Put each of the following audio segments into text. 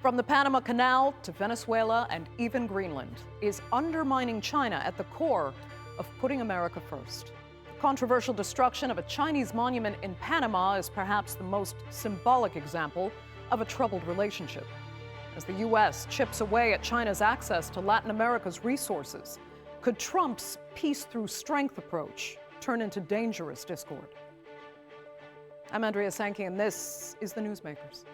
From the Panama Canal to Venezuela and even Greenland, is undermining China at the core of putting America first? The controversial destruction of a Chinese monument in Panama is perhaps the most symbolic example of a troubled relationship. As the U.S. chips away at China's access to Latin America's resources, could Trump's peace through strength approach turn into dangerous discord? I'm Andrea Sankey, and this is the Newsmakers.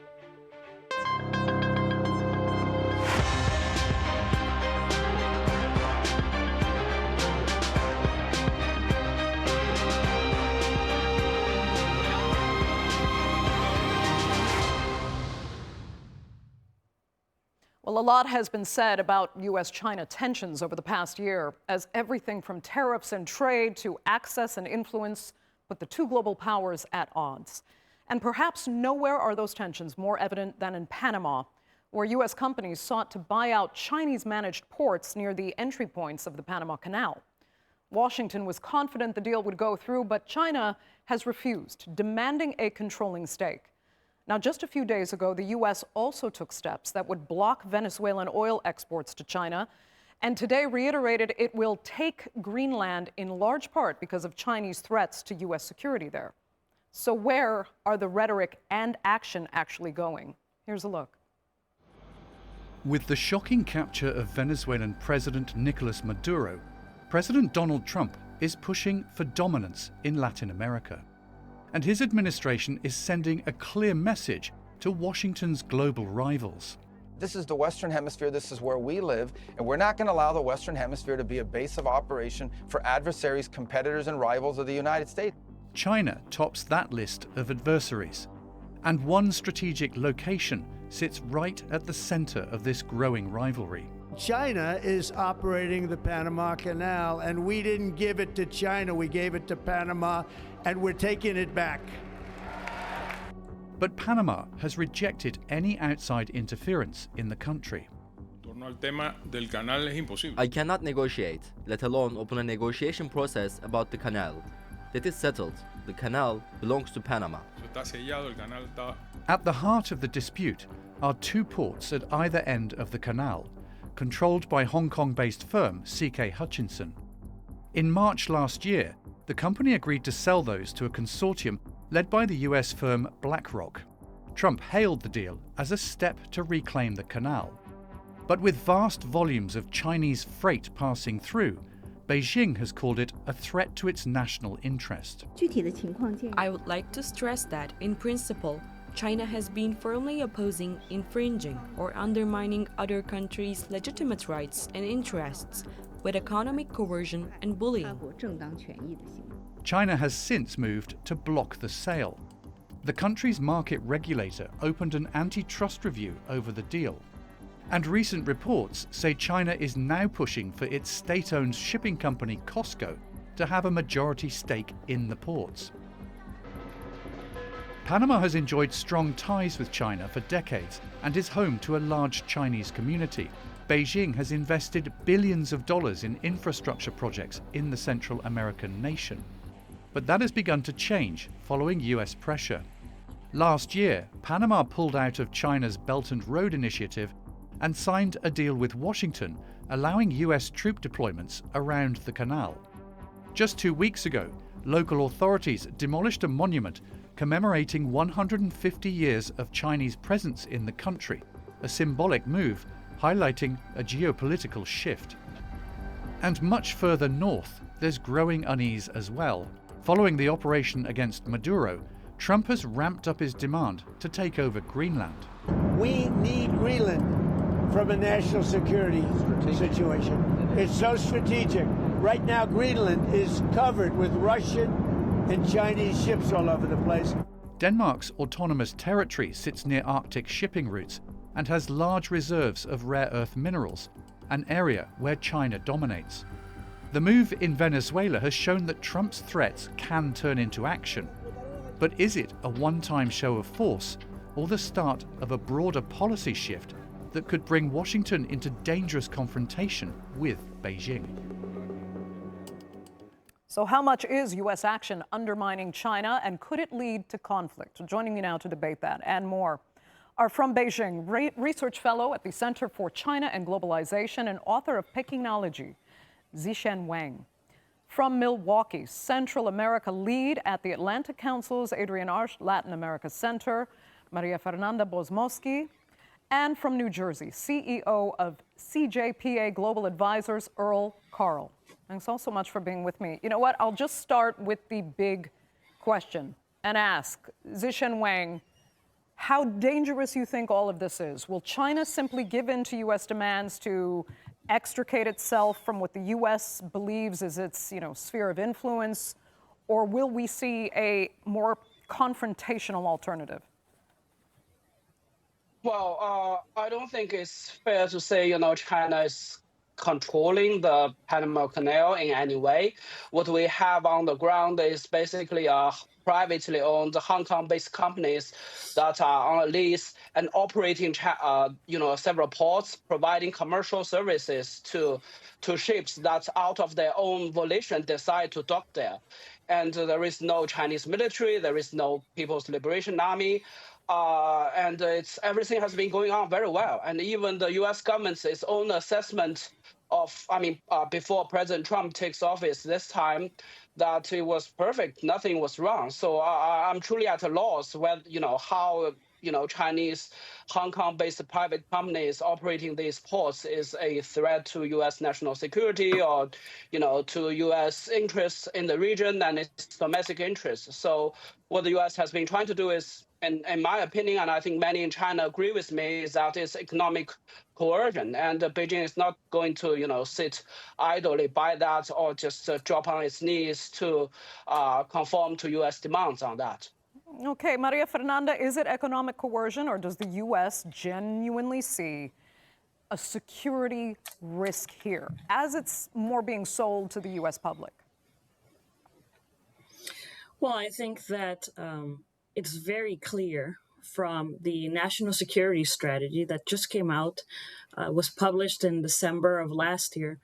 Well, a lot has been said about U.S.-China tensions over the past year, as everything from tariffs and trade to access and influence put the two global powers at odds. And perhaps nowhere are those tensions more evident than in Panama, where U.S. companies sought to buy out Chinese-managed ports near the entry points of the Panama Canal. Washington was confident the deal would go through, but China has refused, demanding a controlling stake. Now, just a few days ago, the U.S. also took steps that would block Venezuelan oil exports to China, and today reiterated it will take Greenland in large part because of Chinese threats to U.S. security there. So where are the rhetoric and action actually going? Here's a look. With the shocking capture of Venezuelan President Nicolas Maduro, President Donald Trump is pushing for dominance in Latin America. And his administration is sending a clear message to Washington's global rivals. This is the Western Hemisphere, this is where we live, and we're not going to allow the Western Hemisphere to be a base of operation for adversaries, competitors, and rivals of the United States. China tops that list of adversaries, and one strategic location sits right at the center of this growing rivalry. China is operating the Panama Canal, and we didn't give it to China, we gave it to Panama, and we're taking it back. But Panama has rejected any outside interference in the country. I cannot negotiate, let alone open a negotiation process about the canal. That is settled. The canal belongs to Panama. At the heart of the dispute are two ports at either end of the canal, controlled by Hong Kong-based firm CK Hutchinson. In March last year, the company agreed to sell those to a consortium led by the US firm BlackRock. Trump hailed the deal as a step to reclaim the canal. But with vast volumes of Chinese freight passing through, Beijing has called it a threat to its national interest. I would like to stress that, in principle, China has been firmly opposing infringing or undermining other countries' legitimate rights and interests with economic coercion and bullying. China has since moved to block the sale. The country's market regulator opened an antitrust review over the deal. And recent reports say China is now pushing for its state-owned shipping company COSCO to have a majority stake in the ports. Panama has enjoyed strong ties with China for decades and is home to a large Chinese community. Beijing has invested billions of dollars in infrastructure projects in the Central American nation. But that has begun to change following US pressure. Last year, Panama pulled out of China's Belt and Road Initiative and signed a deal with Washington, allowing US troop deployments around the canal. Just 2 weeks ago, local authorities demolished a monument commemorating 150 years of Chinese presence in the country, a symbolic move highlighting a geopolitical shift. And much further north, there's growing unease as well. Following the operation against Maduro, Trump has ramped up his demand to take over Greenland. We need Greenland from a national security situation. It's so strategic. Right now, Greenland is covered with Russian and Chinese ships all over the place. Denmark's autonomous territory sits near Arctic shipping routes and has large reserves of rare earth minerals, an area where China dominates. The move in Venezuela has shown that Trump's threats can turn into action. But is it a one-time show of force or the start of a broader policy shift that could bring Washington into dangerous confrontation with Beijing? So how much is U.S. action undermining China, and could it lead to conflict? Joining me now to debate that and more are from Beijing, research fellow at the Center for China and Globalization and author of Pekingology, Zishan Wang. From Milwaukee, Central America lead at the Atlantic Council's Adrian Arch Latin America Center, Maria Fernanda Bosmoski. And from New Jersey, CEO of CJPA Global Advisors, Earl Carl. Thanks all so much for being with me. You know what? I'll just start with the big question and ask Zishan Wang how dangerous you think all of this is. Will China simply give in to U.S. demands to extricate itself from what the U.S. believes is its, sphere of influence, or will we see a more confrontational alternative? Well, I don't think it's fair to say, China is controlling the Panama Canal in any way. What we have on the ground is basically privately owned Hong Kong-based companies that are on a lease and operating, several ports, providing commercial services to ships that, out of their own volition, decide to dock there. And there is no Chinese military, there is no People's Liberation Army. And everything has been going on very well. And even the U.S. government's its own assessment of, before President Trump takes office this time, that it was perfect, nothing was wrong. So I'm truly at a loss whether, how, Chinese Hong Kong-based private companies operating these ports is a threat to U.S. national security or, to U.S. interests in the region and its domestic interests. So what the U.S. has been trying to do is, in my opinion, and I think many in China agree with me, is that it's economic coercion. And Beijing is not going to, sit idly by that or just drop on its knees to conform to U.S. demands on that. Okay, Maria Fernanda, is it economic coercion, or does the U.S. genuinely see a security risk here as it's more being sold to the U.S. public? Well, I think that it's very clear from the national security strategy that just came out, was published in December of last year,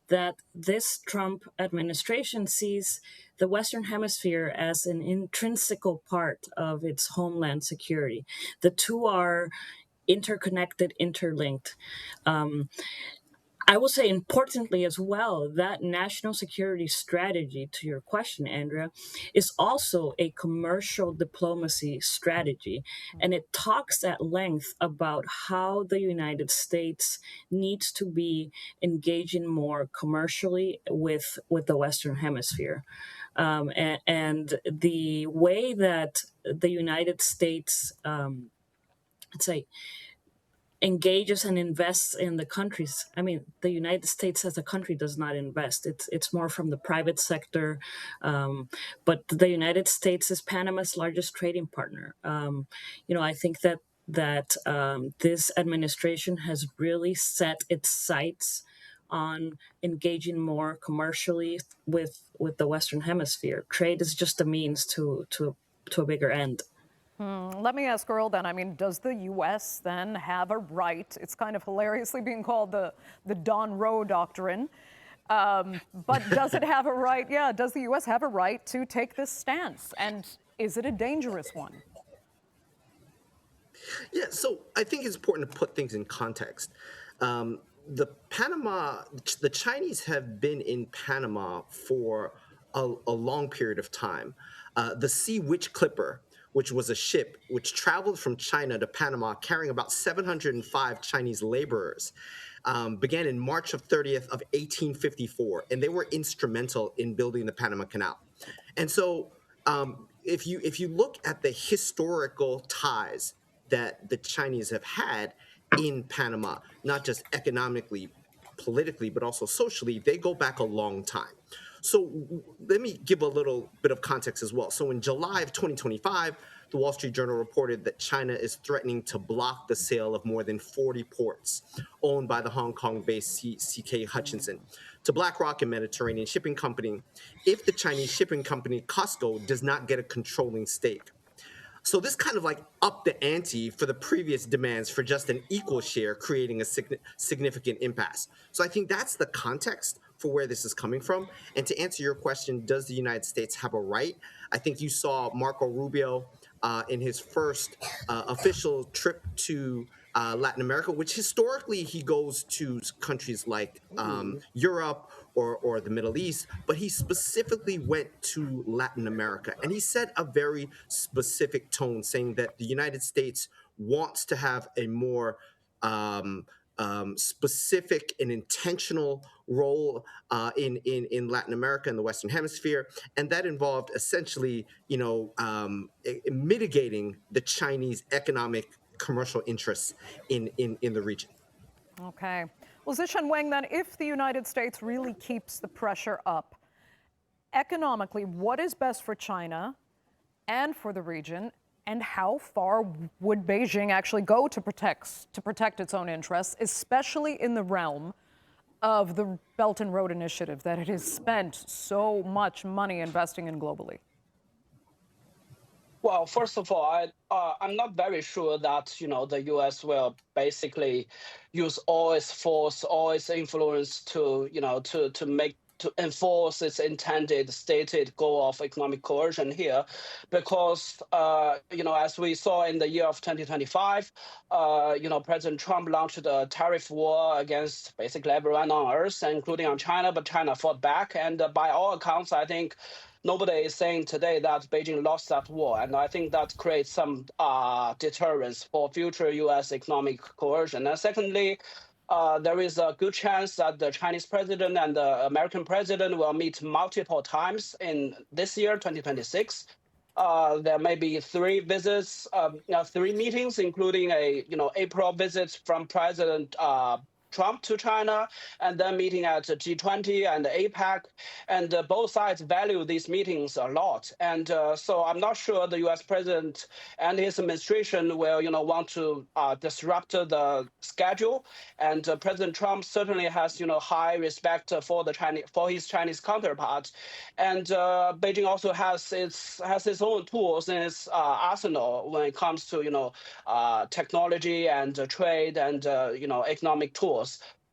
that this Trump administration sees the Western Hemisphere as an intrinsical part of its homeland security. The two are interconnected, interlinked. I will say importantly as well, that national security strategy, to your question, Andrea, is also a commercial diplomacy strategy. And it talks at length about how the United States needs to be engaging more commercially with the Western Hemisphere. And the way that the United States, let's say, engages and invests in the countries. I mean, the United States as a country does not invest. It's more from the private sector. But the United States is Panama's largest trading partner. I think that this administration has really set its sights on engaging more commercially with the Western Hemisphere. Trade is just a means to a bigger end. Let me ask Earl then. I mean, does the U.S. then have a right? It's kind of hilariously being called the Don Roe doctrine. But does it have a right? Yeah, does the U.S. have a right to take this stance? And is it a dangerous one? Yeah, so I think it's important to put things in context. The Chinese have been in Panama for a long period of time. The Sea Witch Clipper, which was a ship which traveled from China to Panama carrying about 705 Chinese laborers, began in March of 30th of 1854, and they were instrumental in building the Panama Canal. And so if you look at the historical ties that the Chinese have had in Panama, not just economically, politically, but also socially, they go back a long time. So let me give a little bit of context as well. So in July of 2025, the Wall Street Journal reported that China is threatening to block the sale of more than 40 ports owned by the Hong Kong-based CK Hutchison to BlackRock and Mediterranean Shipping Company if the Chinese shipping company COSCO does not get a controlling stake. So this kind of upped the ante for the previous demands for just an equal share, creating a significant impasse. So I think that's the context for where this is coming from. And to answer your question, does the United States have a right? I think you saw Marco Rubio in his first official trip to Latin America, which historically he goes to countries like Europe or the Middle East, but he specifically went to Latin America. And he set a very specific tone, saying that the United States wants to have a more specific and intentional role in Latin America and the Western Hemisphere, and that involved essentially, mitigating the Chinese economic commercial interests in the region. Okay. Well, Zishan Wang, then, if the United States really keeps the pressure up, economically, what is best for China and for the region, and how far would Beijing actually go to protect its own interests, especially in the realm of the Belt and Road Initiative that it has spent so much money investing in globally? Well, first of all, I'm not very sure that the U.S. will basically use all its force, all its influence to to enforce its intended stated goal of economic coercion here, because as we saw in the year of 2025, President Trump launched a tariff war against basically everyone on Earth, including on China, but China fought back, and by all accounts, I think nobody is saying today that Beijing lost that war, and I think that creates some deterrence for future U.S. economic coercion. And secondly, there is a good chance that the Chinese president and the American president will meet multiple times in this year, 2026. There may be three visits, three meetings, including a April visit from President Trump to China, and then meeting at G20 and APEC, and both sides value these meetings a lot. And so I'm not sure the U.S. president and his administration will, want to disrupt the schedule. And President Trump certainly has, high respect for his Chinese counterpart. And Beijing also has its own tools in its arsenal when it comes to, technology and trade and economic tools.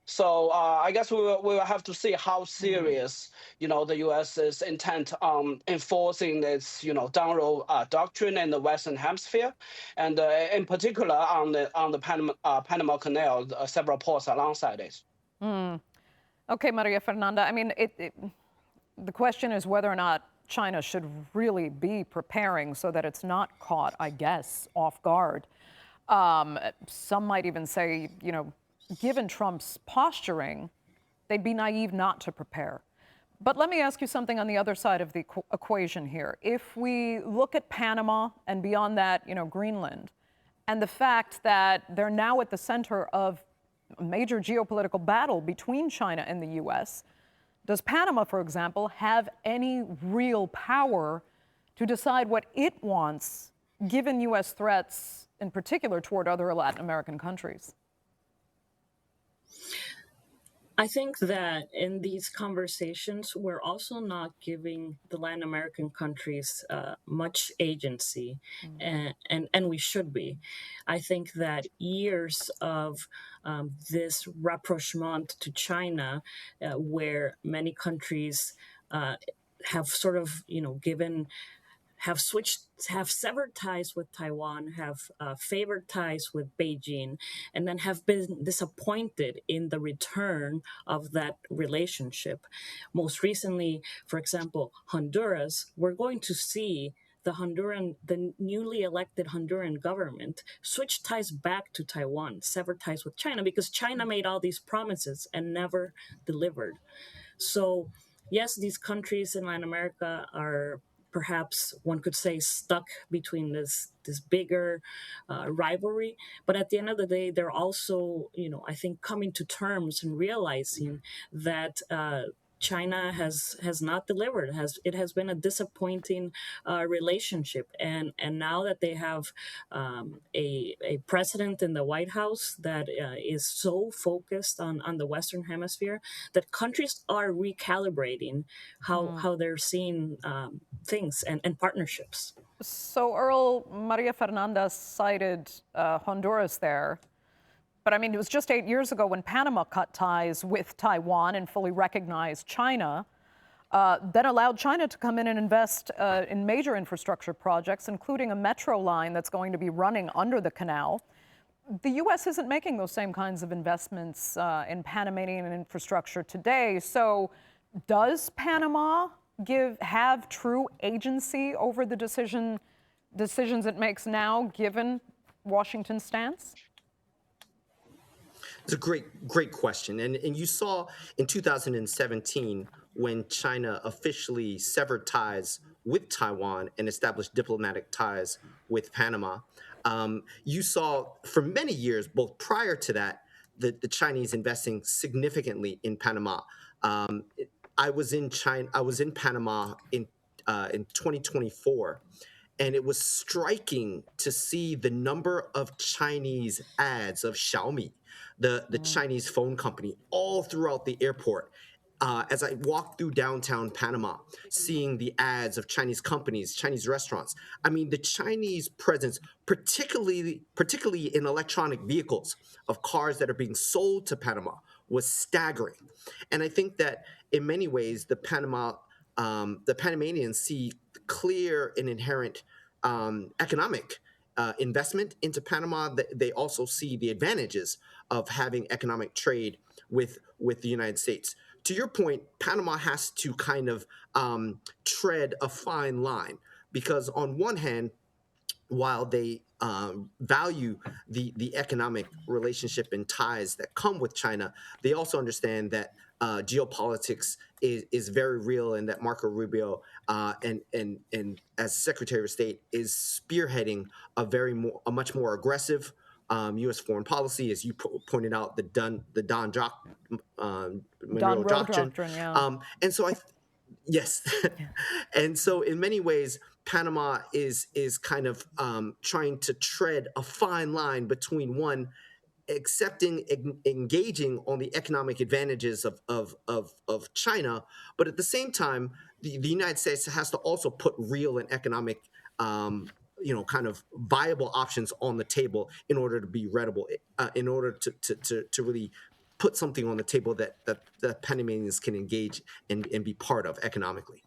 So I guess we will have to see how serious, the U.S. is intent on enforcing its, down road doctrine in the Western Hemisphere, and in particular on the Panama Canal, several ports alongside it. Okay, Maria Fernanda. I mean, the question is whether or not China should really be preparing so that it's not caught, I guess, off guard. Some might even say, given Trump's posturing, they'd be naive not to prepare. But let me ask you something on the other side of the equation here. If we look at Panama and beyond that, Greenland, and the fact that they're now at the center of a major geopolitical battle between China and the U.S., does Panama, for example, have any real power to decide what it wants, given U.S. threats, in particular toward other Latin American countries? I think that in these conversations, we're also not giving the Latin American countries much agency, and we should be. I think that years of this rapprochement to China, where many countries have sort of, have severed ties with Taiwan, have favored ties with Beijing, and then have been disappointed in the return of that relationship. Most recently, for example, Honduras, we're going to see the newly elected Honduran government switch ties back to Taiwan, sever ties with China, because China made all these promises and never delivered. So yes, these countries in Latin America are perhaps, one could say, stuck between this bigger rivalry. But at the end of the day, they're also, I think, coming to terms and realizing that China has not delivered. It has been a disappointing relationship, and now that they have a president in the White House that is so focused on the Western Hemisphere, that countries are recalibrating how they're seeing things and partnerships. So, Earl, Maria Fernanda cited Honduras there. But I mean, it was just 8 years ago when Panama cut ties with Taiwan and fully recognized China. then allowed China to come in and invest in major infrastructure projects, including a metro line that's going to be running under the canal. The U.S. isn't making those same kinds of investments in Panamanian infrastructure today. So does Panama have true agency over the decisions it makes now, given Washington's stance? It's a great question. And you saw in 2017 when China officially severed ties with Taiwan and established diplomatic ties with Panama. You saw for many years, both prior to that, the Chinese investing significantly in Panama. I was in Panama in 2024. And it was striking to see the number of Chinese ads of Xiaomi, the Chinese phone company, all throughout the airport. As I walked through downtown Panama, seeing the ads of Chinese companies, Chinese restaurants. I mean, the Chinese presence, particularly in electronic vehicles of cars that are being sold to Panama, was staggering. And I think that in many ways, the Panamanians see clear and inherent economic investment into Panama. They also see the advantages of having economic trade with the United States. To your point, Panama has to kind of tread a fine line because on one hand, while they value the economic relationship and ties that come with China, they also understand that geopolitics is very real, and that Marco Rubio and as Secretary of State is spearheading a much more aggressive U.S. foreign policy, as you pointed out, the Don Monroe Doctrine. Yeah. And so yes, and so in many ways, Panama is kind of trying to tread a fine line between one engaging on the economic advantages of China, but at the same time, the United States has to also put real and economic kind of viable options on the table in order to be readable, in order to really put something on the table that the Panamanians can engage and be part of economically.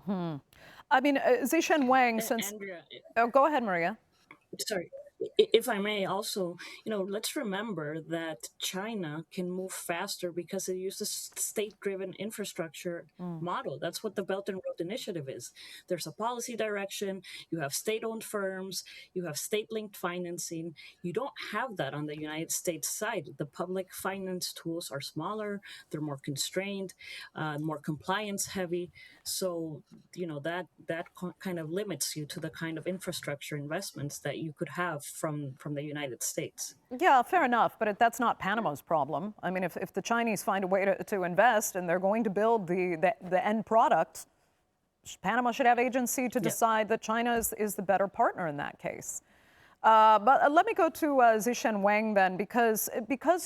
I mean, Zishen Wang, since... Andrea, oh, go ahead, Maria. sorry, if I may also, let's remember that China can move faster because it uses state-driven infrastructure model. That's what the Belt and Road Initiative is. There's a policy direction, you have state-owned firms, you have state-linked financing. You don't have that on the United States side. The public finance tools are smaller, they're more constrained, more compliance-heavy. So, that kind of limits you to the kind of infrastructure investments that you could have from the United States. Yeah, fair enough, but that's not Panama's problem. I mean, if the Chinese find a way to invest and they're going to build the end product, Panama should have agency to decide that China is the better partner in that case. But let me go to Zishen Wang then, because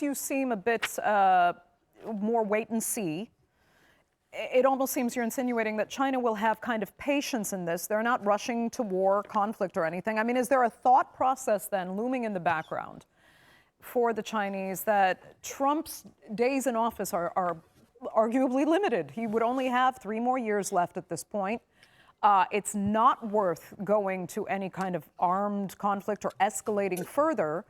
you seem a bit more wait and see. It almost seems you're insinuating that China will have kind of patience in this. They're not rushing to war, conflict, or anything. I mean, is there a thought process then looming in the background for the Chinese that Trump's days in office are arguably limited? He would only have 3 more years left at this point. It's not worth going to any kind of armed conflict or escalating further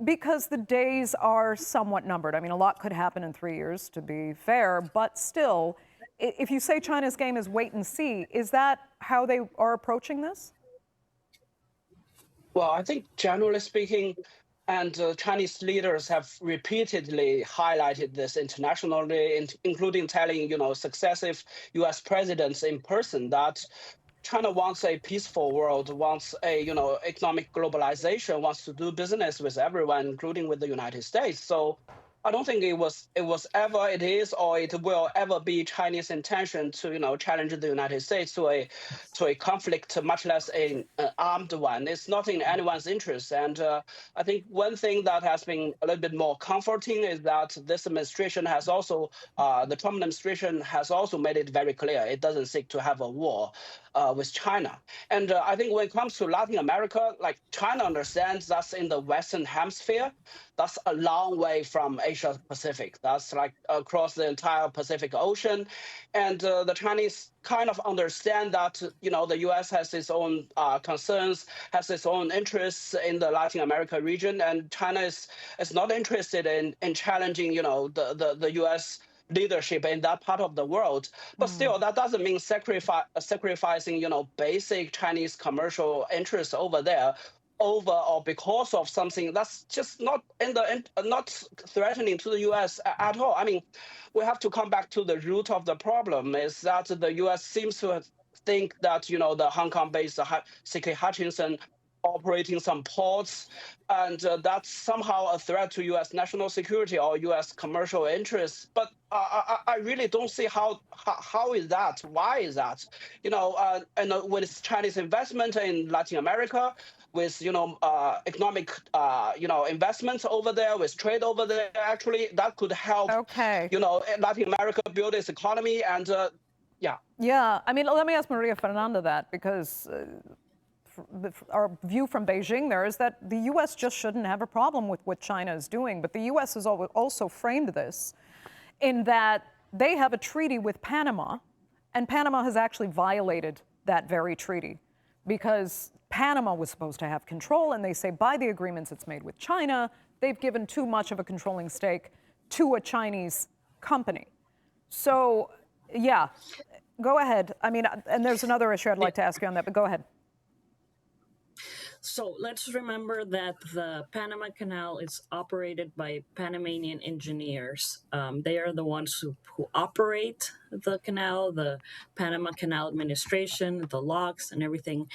because the days are somewhat numbered. I mean, a lot could happen in 3 years, to be fair, but still, if you say China's game is wait and see, is that how they are approaching this? Well, I think generally speaking, and Chinese leaders have repeatedly highlighted this internationally, including telling, successive U.S. presidents in person that China wants a peaceful world, wants a, economic globalization, wants to do business with everyone, including with the United States. So I don't think it is, or it will ever be Chinese intention to, challenge the United States to a conflict, much less an armed one. It's not in anyone's interest. And I think one thing that has been a little bit more comforting is that this administration has also, the Trump administration has also made it very clear it doesn't seek to have a war with China. And I think when it comes to Latin America, like China understands that's in the Western Hemisphere. That's a long way from Asia Pacific. That's like across the entire Pacific Ocean, and the Chinese kind of understand that the U.S. has its own concerns, has its own interests in the Latin America region, and China is not interested in challenging the U.S. leadership in that part of the world. But still, that doesn't mean sacrificing basic Chinese commercial interests over there over or because of something that's just not not threatening to the U.S. At all. I mean, we have to come back to the root of the problem. Is that the U.S. seems to think that the Hong Kong-based C.K. Hutchinson operating some ports, and that's somehow a threat to U.S. national security or U.S. commercial interests. But I really don't see how is that? Why is that? And with Chinese investment in Latin America, with economic investments over there, with trade over there, actually that could help Latin America build its economy. And yeah, I mean, let me ask Maria Fernanda that, because our view from Beijing there is that the U.S. just shouldn't have a problem with what China is doing. But the U.S. has also framed this in that they have a treaty with Panama, and Panama has actually violated that very treaty, because Panama was supposed to have control, and they say by the agreements it's made with China, they've given too much of a controlling stake to a Chinese company. So, yeah, go ahead. I mean, and there's another issue I'd like to ask you on that, but go ahead. So let's remember that the Panama Canal is operated by Panamanian engineers. They are the ones who operate the canal, the Panama Canal Administration, the locks and everything.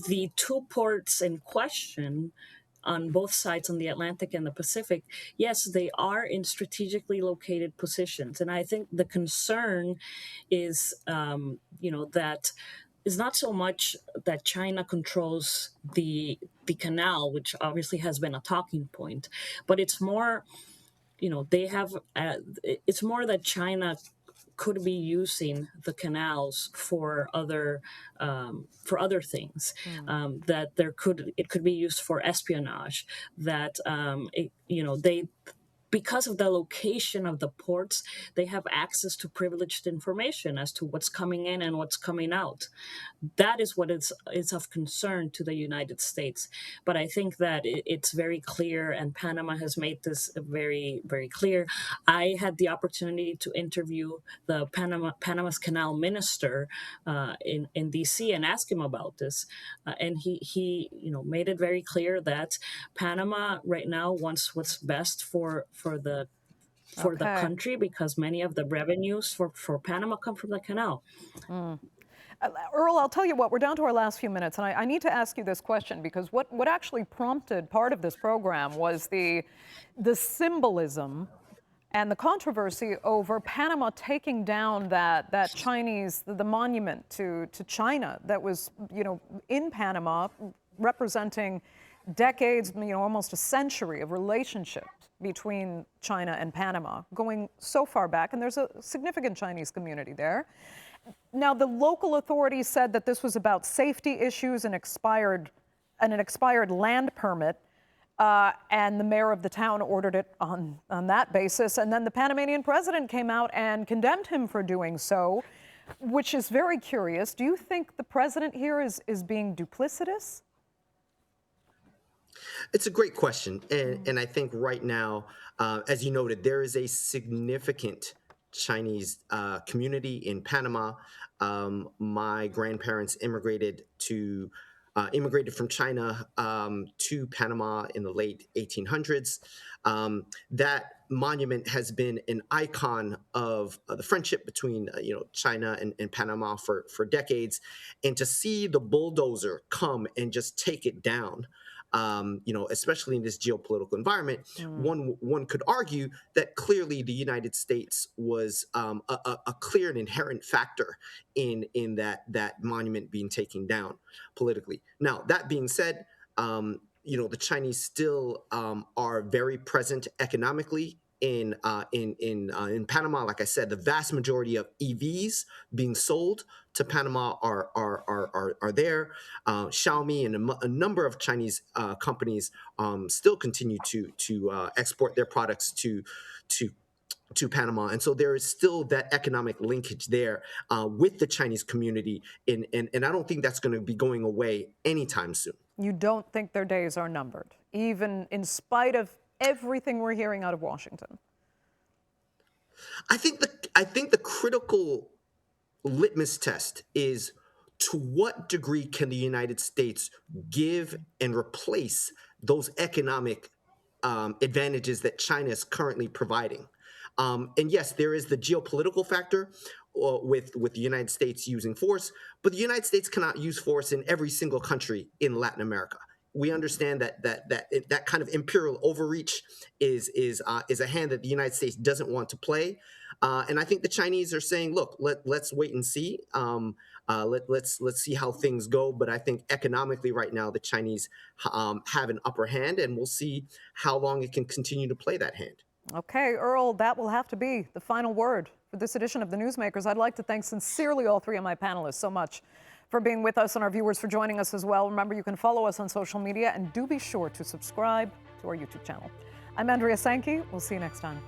The two ports in question on both sides, on the Atlantic and the Pacific, yes, they are in strategically located positions. And I think the concern is, that is not so much that China controls the canal, which obviously has been a talking point, but it's more, it's more that China could be using the canals for other things. That it could be used for espionage. That because of the location of the ports, they have access to privileged information as to what's coming in and what's coming out. That is what is of concern to the United States. But I think that it's very clear, and Panama has made this very, very clear. I had the opportunity to interview the Panama's canal minister in D.C. and ask him about this, and he made it very clear that Panama right now wants what's best for the country, because many of the revenues for Panama come from the canal. Earl, I'll tell you what, we're down to our last few minutes, and I need to ask you this question, because what actually prompted part of this program was the symbolism and the controversy over Panama taking down that Chinese, the monument to China that was, in Panama, representing decades, almost a century of relationship between China and Panama, going so far back, and there's a significant Chinese community there. Now, the local authorities said that this was about safety issues and an expired land permit, and the mayor of the town ordered it on that basis. And then the Panamanian president came out and condemned him for doing so, which is very curious. Do you think the president here is being duplicitous? It's a great question. And I think right now, as you noted, there is a significant Chinese community in Panama. My grandparents immigrated from China to Panama in the late 1800s. That monument has been an icon of the friendship between China and Panama for decades. And to see the bulldozer come and just take it down, especially in this geopolitical environment, one could argue that clearly the United States was a clear and inherent factor in that monument being taken down politically. Now, that being said, the Chinese still are very present economically in Panama. Like I said, the vast majority of EVs being sold to Panama are there. Xiaomi and a number of Chinese companies still continue to export their products to Panama, and so there is still that economic linkage there with the Chinese community, and I don't think that's going to be going away anytime soon. You don't think their days are numbered, even in spite of everything we're hearing out of Washington? I think the critical litmus test is, to what degree can the United States give and replace those economic advantages that China is currently providing? And yes, there is the geopolitical factor with the United States using force, but the United States cannot use force in every single country in Latin America. We understand that kind of imperial overreach is a hand that the United States doesn't want to play, and I think the Chinese are saying, "Look, let's wait and see. Let's see how things go." But I think economically, right now, the Chinese have an upper hand, and we'll see how long it can continue to play that hand. Okay, Earl, that will have to be the final word for this edition of the Newsmakers. I'd like to thank sincerely all three of my panelists so much for being with us, and our viewers for joining us as well. Remember, you can follow us on social media, and do be sure to subscribe to our YouTube channel. I'm Andrea Sankey. We'll see you next time.